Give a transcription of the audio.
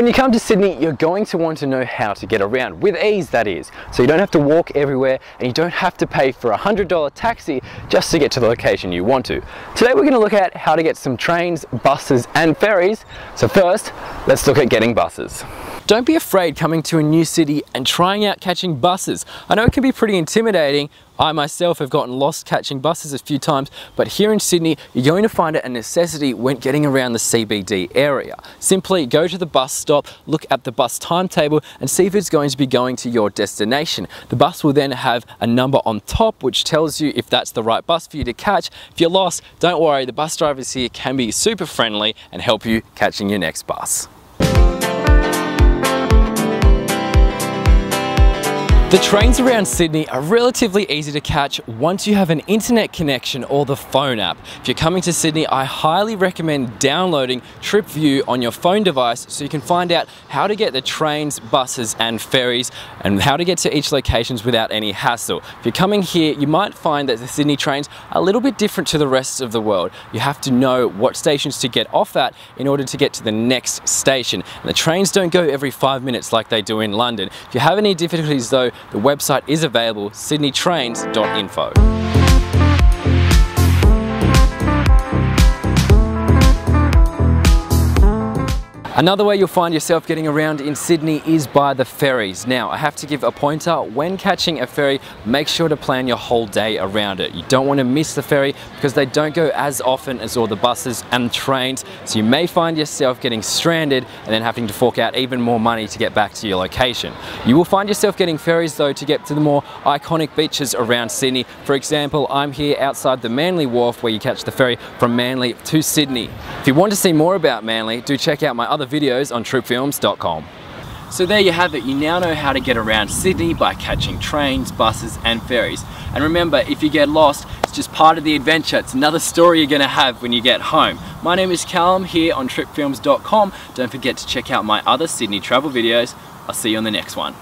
When you come to Sydney, you're going to want to know how to get around, with ease that is. So you don't have to walk everywhere and you don't have to pay for a $100 taxi just to get to the location you want to. Today we're going to look at how to get some trains, buses and ferries. So first, let's look at getting buses. Don't be afraid coming to a new city and trying out catching buses. I know it can be pretty intimidating. I myself have gotten lost catching buses a few times, but here in Sydney, you're going to find it a necessity when getting around the CBD area. Simply go to the bus stop, look at the bus timetable and see if it's going to be going to your destination. The bus will then have a number on top which tells you if that's the right bus for you to catch. If you're lost, don't worry, the bus drivers here can be super friendly and help you catching your next bus. The trains around Sydney are relatively easy to catch once you have an internet connection or the phone app. If you're coming to Sydney, I highly recommend downloading TripView on your phone device so you can find out how to get the trains, buses and ferries and how to get to each locations without any hassle. If you're coming here, you might find that the Sydney trains are a little bit different to the rest of the world. You have to know what stations to get off at in order to get to the next station. And the trains don't go every 5 minutes like they do in London. If you have any difficulties though, the website is available, sydneytrains.info. Another way you'll find yourself getting around in Sydney is by the ferries. Now, I have to give a pointer. When catching a ferry, make sure to plan your whole day around it. You don't want to miss the ferry because they don't go as often as all the buses and trains, so you may find yourself getting stranded and then having to fork out even more money to get back to your location. You will find yourself getting ferries though to get to the more iconic beaches around Sydney. For example, I'm here outside the Manly Wharf where you catch the ferry from Manly to Sydney. If you want to see more about Manly, do check out my other videos on tripfilms.com. So there you have it, you now know how to get around Sydney by catching trains, buses and ferries. And remember, if you get lost, it's just part of the adventure. It's another story you're going to have when you get home. My name is Callum here on tripfilms.com. Don't forget to check out my other Sydney travel videos. I'll see you on the next one.